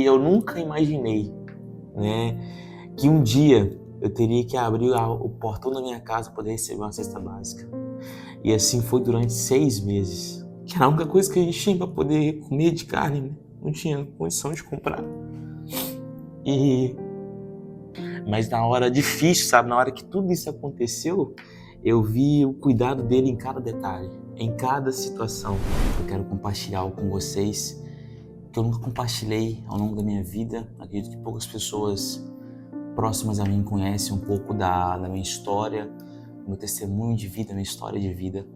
eu nunca imaginei, né, que um dia eu teria que abrir o portão da minha casa para poder receber uma cesta básica. E assim foi durante 6 meses, que era a única coisa que a gente tinha para poder comer de carne, né? Não tinha condição de comprar. Mas na hora difícil, sabe? Na hora que tudo isso aconteceu, eu vi o cuidado dele em cada detalhe, em cada situação. Eu quero compartilhar algo com vocês que eu nunca compartilhei ao longo da minha vida. Acredito que poucas pessoas próximas a mim conhecem um pouco da minha história, meu testemunho de vida, minha história de vida.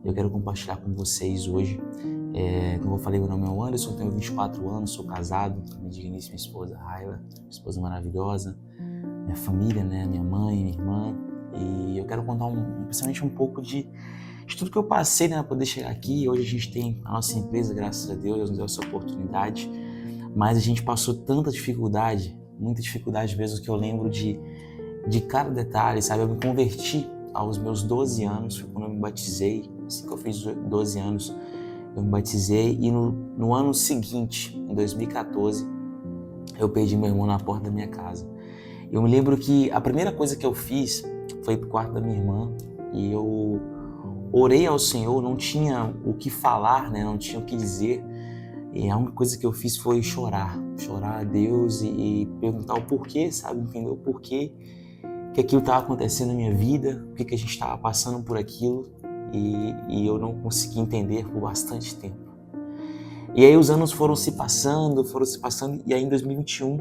Eu quero compartilhar com vocês hoje. Como eu falei, meu nome é Anderson, tenho 24 anos, sou casado com a minha digníssima esposa Raila, esposa maravilhosa, minha família, né, minha mãe, minha irmã. E eu quero contar principalmente um pouco de tudo que eu passei, né, para poder chegar aqui. Hoje a gente tem a nossa empresa, graças a Deus nos deu essa oportunidade, mas a gente passou tanta dificuldade, muita dificuldade mesmo, que eu lembro de cada detalhe, sabe? Eu me converti aos meus 12 anos, foi quando eu me batizei. Assim que eu fiz 12 anos, eu me batizei, e no ano seguinte, em 2014, eu perdi meu irmão na porta da minha casa. Eu me lembro que a primeira coisa que eu fiz foi ir pro quarto da minha irmã e eu orei ao Senhor, não tinha o que falar, né? Não tinha o que dizer. E a única coisa que eu fiz foi chorar a Deus e perguntar o porquê, sabe? Entender o porquê que aquilo estava acontecendo na minha vida, o que a gente estava passando por aquilo, e eu não consegui entender por bastante tempo. E aí os anos foram se passando, e aí em 2021,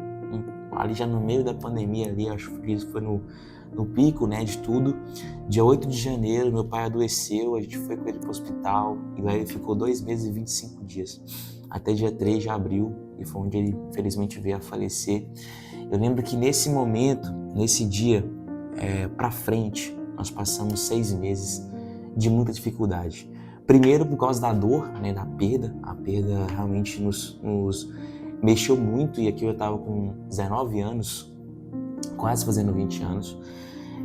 ali já no meio da pandemia, ali, acho que isso foi no pico, né, de tudo, dia 8 de janeiro, meu pai adoeceu, a gente foi com ele para o hospital, e lá ele ficou 2 meses e 25 dias, até dia 3 de abril, e foi onde ele, infelizmente, veio a falecer. Eu lembro que nesse momento, nesse dia, para frente, nós passamos 6 meses de muita dificuldade. Primeiro por causa da dor, né, da perda. A perda realmente nos mexeu muito, e aqui eu estava com 19 anos, quase fazendo 20 anos,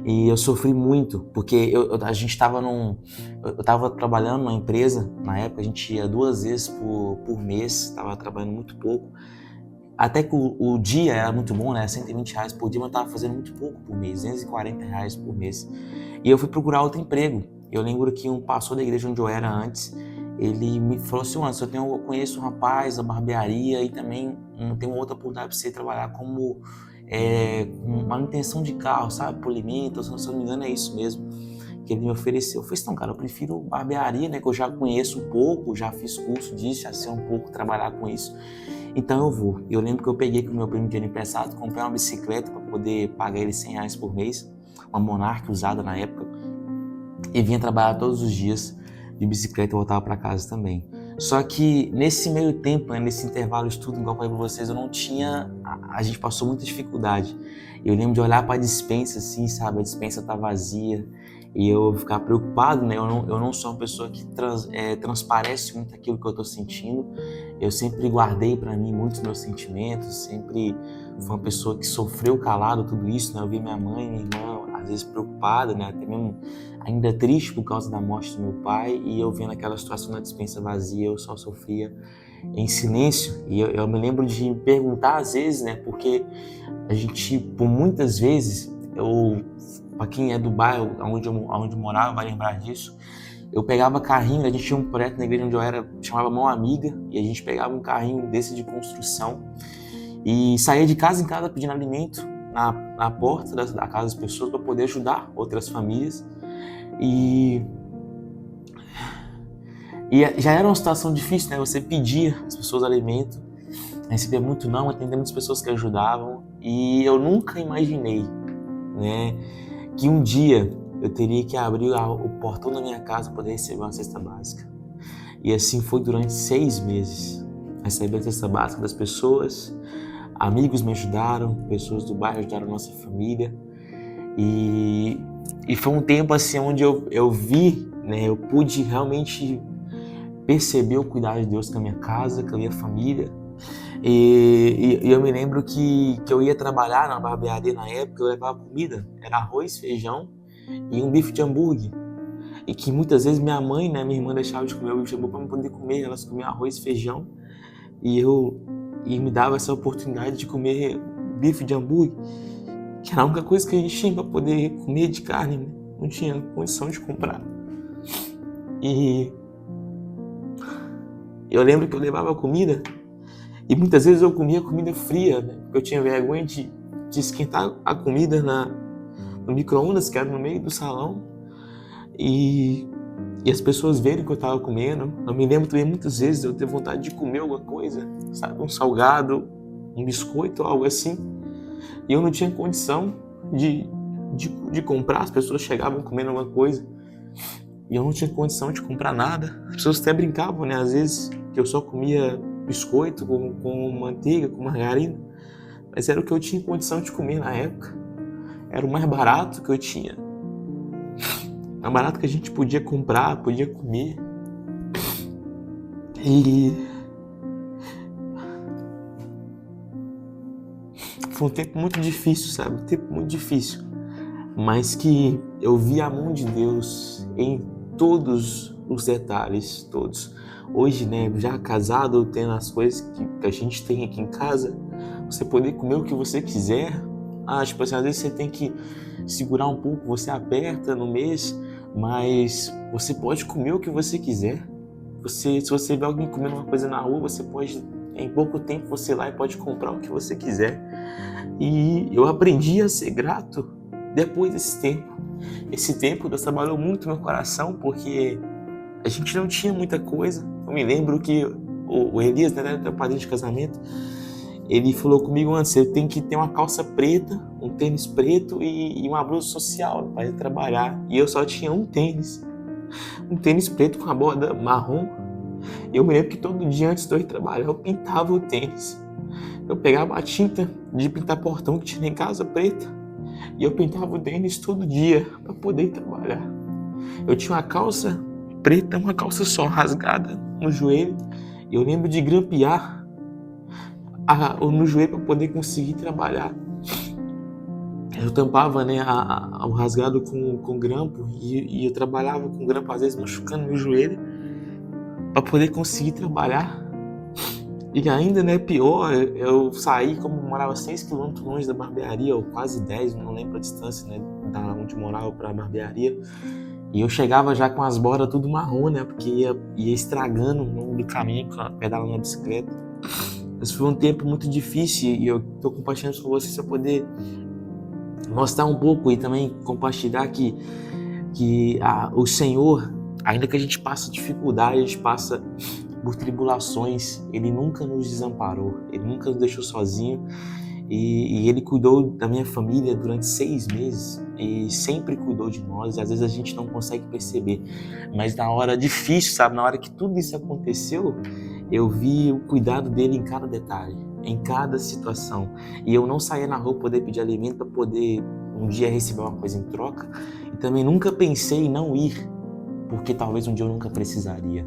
e eu sofri muito, porque a gente estava eu estava trabalhando numa empresa, na época a gente ia 2 vezes por mês, estava trabalhando muito pouco, até que o dia era muito bom, né, R$120 por dia, mas eu estava fazendo muito pouco por mês, R$240 por mês, e eu fui procurar outro emprego. Eu lembro que um pastor da igreja onde eu era antes, ele me falou assim: eu conheço um rapaz da barbearia e também tem uma outra oportunidade para você trabalhar como com manutenção de carro, sabe, polimento, se eu não me engano é isso mesmo que ele me ofereceu. Eu falei assim: não, cara, eu prefiro barbearia, né, que eu já conheço um pouco, já fiz curso disso, já sei um pouco trabalhar com isso, então eu vou. Eu lembro que eu peguei com o meu primo dinheiro emprestado, comprei uma bicicleta para poder pagar ele R$100 por mês, uma Monarch usada na época, e vinha trabalhar todos os dias de bicicleta e voltava para casa também. Só que nesse meio tempo, né, nesse intervalo de estudo, igual eu falei para vocês, eu não tinha... A gente passou muita dificuldade. Eu lembro de olhar para a despensa assim, sabe? A despensa tá vazia e eu ficar preocupado, né? Eu não sou uma pessoa que transparece muito aquilo que eu tô sentindo. Eu sempre guardei para mim muitos meus sentimentos, sempre fui uma pessoa que sofreu calado tudo isso, né? Eu vi minha mãe e minha irmã às vezes preocupada, né? Até mesmo ainda triste por causa da morte do meu pai, e eu vendo aquela situação na despensa vazia, eu só sofria em silêncio. E eu me lembro de me perguntar às vezes, né? Porque a gente, por muitas vezes, para quem é do bairro onde eu morava, vai lembrar disso, eu pegava carrinho, a gente tinha um projeto na igreja onde eu era, chamava Mão Amiga, e a gente pegava um carrinho desse de construção e saía de casa em casa pedindo alimento na porta da casa das pessoas para poder ajudar outras famílias. E já era uma situação difícil, né? Você pedia às pessoas alimento, recebia muito não, atendendo muitas pessoas que ajudavam, e eu nunca imaginei, né, que um dia eu teria que abrir o portão da minha casa para poder receber uma cesta básica. E assim foi durante 6 meses. Recebi a cesta básica das pessoas, amigos me ajudaram, pessoas do bairro ajudaram a nossa família, e foi um tempo assim onde eu vi, né, eu pude realmente perceber o cuidado de Deus com a minha casa, com a minha família. E eu me lembro que eu ia trabalhar na barbearia na época, eu levava comida, era arroz, feijão e um bife de hambúrguer. E que muitas vezes minha mãe, né, minha irmã deixava de comer o bife de hambúrguer para eu poder comer, elas comiam arroz e feijão, e eu e me dava essa oportunidade de comer bife de hambúrguer, que era a única coisa que a gente tinha para poder comer de carne, né? Não tinha condição de comprar. E eu lembro que eu levava comida e muitas vezes eu comia comida fria, né? Porque eu tinha vergonha de esquentar a comida no micro-ondas, que era no meio do salão, e as pessoas verem que eu estava comendo. Eu me lembro também muitas vezes eu ter vontade de comer alguma coisa, sabe? Um salgado, um biscoito, algo assim. E eu não tinha condição de comprar. As pessoas chegavam comendo alguma coisa e eu não tinha condição de comprar nada. As pessoas até brincavam, né? Às vezes que eu só comia biscoito com manteiga, com margarina. Mas era o que eu tinha condição de comer na época. Era o mais barato que eu tinha. Mais barato que a gente podia comprar, podia comer. E foi um tempo muito difícil, sabe? Um tempo muito difícil. Mas que eu vi a mão de Deus em todos os detalhes, todos. Hoje, né, já casado, tendo as coisas que a gente tem aqui em casa, você poder comer o que você quiser. Tipo assim, às vezes você tem que segurar um pouco, você aperta no mês, mas você pode comer o que você quiser. Se você vê alguém comendo uma coisa na rua, você pode, em pouco tempo, você ir lá e pode comprar o que você quiser. E eu aprendi a ser grato depois desse tempo. Esse tempo Deus trabalhou muito no meu coração, porque a gente não tinha muita coisa. Eu me lembro que o Elias, né, o padrinho de casamento, ele falou comigo antes: eu tenho que ter uma calça preta, um tênis preto e uma blusa social para ir trabalhar. E eu só tinha um tênis preto com a borda marrom. E eu me lembro que todo dia antes de eu ir trabalhar, eu pintava o tênis. Eu pegava a tinta de pintar portão que tinha em casa preta e eu pintava o tênis todo dia para poder ir trabalhar. Eu tinha uma calça preta, uma calça só rasgada no joelho. E eu lembro de grampear no joelho para poder conseguir trabalhar. Eu tampava, né, o rasgado com grampo e eu trabalhava com grampo, às vezes machucando meu joelho, para poder conseguir trabalhar. E ainda, né, pior, eu saí, como eu morava 6 km longe da barbearia, ou quase 10, não lembro a distância, né, da onde eu morava para a barbearia. E eu chegava já com as bordas tudo marrom, né, porque ia estragando no longo do caminho, pedalando na bicicleta. Mas foi um tempo muito difícil e eu tô compartilhando com vocês para poder mostrar um pouco e também compartilhar que o Senhor, ainda que a gente passe dificuldade, a gente passa por tribulações, Ele nunca nos desamparou, Ele nunca nos deixou sozinho e Ele cuidou da minha família durante 6 meses e sempre cuidou de nós. E às vezes a gente não consegue perceber, mas na hora difícil, sabe, na hora que tudo isso aconteceu, eu vi o cuidado dele em cada detalhe, em cada situação. E eu não saía na rua poder pedir alimento para poder um dia receber uma coisa em troca. E também nunca pensei em não ir, porque talvez um dia eu nunca precisaria.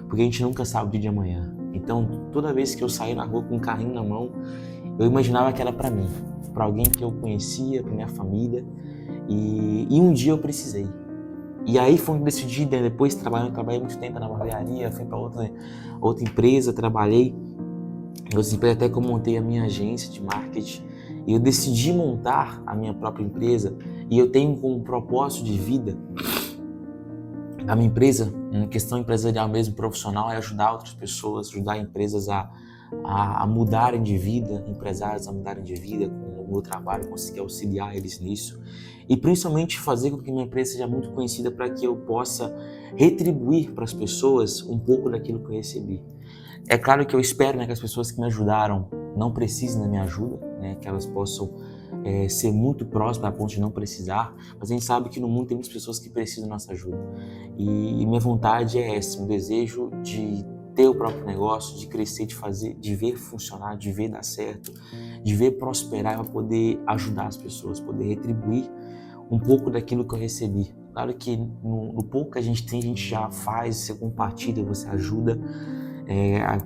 Porque a gente nunca sabe o dia de amanhã. Então, toda vez que eu saía na rua com um carrinho na mão, eu imaginava que era para mim, para alguém que eu conhecia, para minha família. E um dia eu precisei. E aí foi decidido, né? Depois trabalhei muito tempo na barbearia, fui para outra empresa, trabalhei. Eu até que eu montei a minha agência de marketing e eu decidi montar a minha própria empresa. E eu tenho como propósito de vida a minha empresa, em questão empresarial mesmo, profissional, é ajudar outras pessoas, ajudar empresas a mudarem de vida, empresários a mudarem de vida com o meu trabalho, conseguir auxiliar eles nisso. E principalmente fazer com que minha empresa seja muito conhecida para que eu possa retribuir para as pessoas um pouco daquilo que eu recebi. É claro que eu espero, né, que as pessoas que me ajudaram não precisem da minha ajuda, né, que elas possam ser muito próximas a ponto de não precisar, mas a gente sabe que no mundo tem muitas pessoas que precisam da nossa ajuda. E minha vontade é essa, um desejo de ter o próprio negócio, de crescer, de fazer, de ver funcionar, de ver dar certo, de ver prosperar para poder ajudar as pessoas, poder retribuir um pouco daquilo que eu recebi. Claro que no pouco que a gente tem, a gente já faz, você compartilha, você ajuda.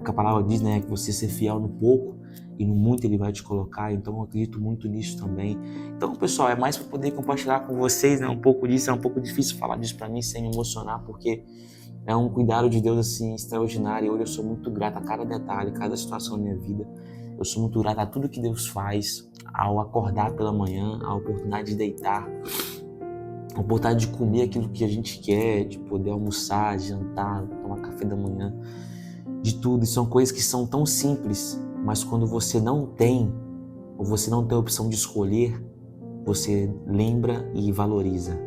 A palavra diz, né, que você ser fiel no pouco e no muito Ele vai te colocar, então eu acredito muito nisso também. Então, pessoal, é mais para poder compartilhar com vocês, né, um pouco disso. É um pouco difícil falar disso para mim sem me emocionar, porque é um cuidado de Deus assim extraordinário. E hoje eu sou muito grato a cada detalhe, cada situação da minha vida. Eu sou muito grato a tudo que Deus faz, ao acordar pela manhã, a oportunidade de deitar, a oportunidade de comer aquilo que a gente quer, de poder almoçar, jantar, tomar café da manhã, de tudo. E são coisas que são tão simples, mas quando você não tem, ou você não tem a opção de escolher, você lembra e valoriza.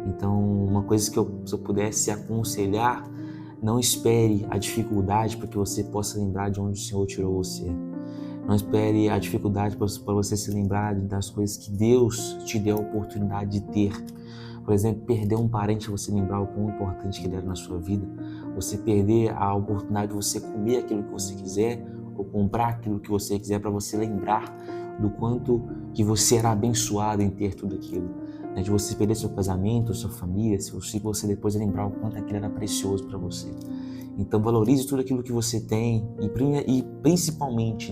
Então, uma coisa que se eu pudesse aconselhar, não espere a dificuldade para que você possa lembrar de onde o Senhor tirou você. Não espere a dificuldade para você se lembrar das coisas que Deus te deu a oportunidade de ter. Por exemplo, perder um parente, você lembrar o quão importante que ele era na sua vida. Você perder a oportunidade de você comer aquilo que você quiser ou comprar aquilo que você quiser, para você lembrar do quanto que você era abençoado em ter tudo aquilo. De você perder seu casamento, sua família, se você depois lembrar o quanto aquilo era precioso para você. Então valorize tudo aquilo que você tem e principalmente,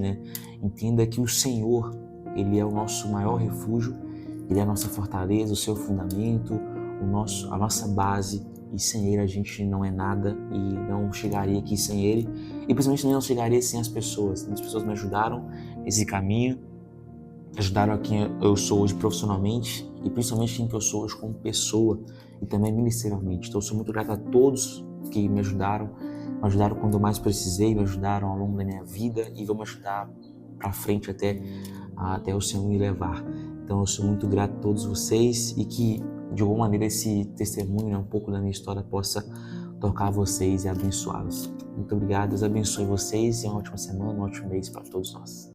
entenda que o Senhor, Ele é o nosso maior refúgio, Ele é a nossa fortaleza, o seu fundamento, a nossa base, e sem Ele a gente não é nada e não chegaria aqui sem Ele, e principalmente também não chegaria sem as pessoas. As pessoas me ajudaram nesse caminho, ajudaram a quem eu sou hoje profissionalmente e principalmente quem que eu sou hoje como pessoa e também ministerialmente. Então eu sou muito grato a todos que me ajudaram quando eu mais precisei, me ajudaram ao longo da minha vida e vão me ajudar para frente até o Senhor me levar. Então eu sou muito grato a todos vocês e que de alguma maneira esse testemunho, um pouco da minha história, possa tocar vocês e abençoá-los. Muito obrigado, Deus abençoe vocês e uma ótima semana, um ótimo mês para todos nós.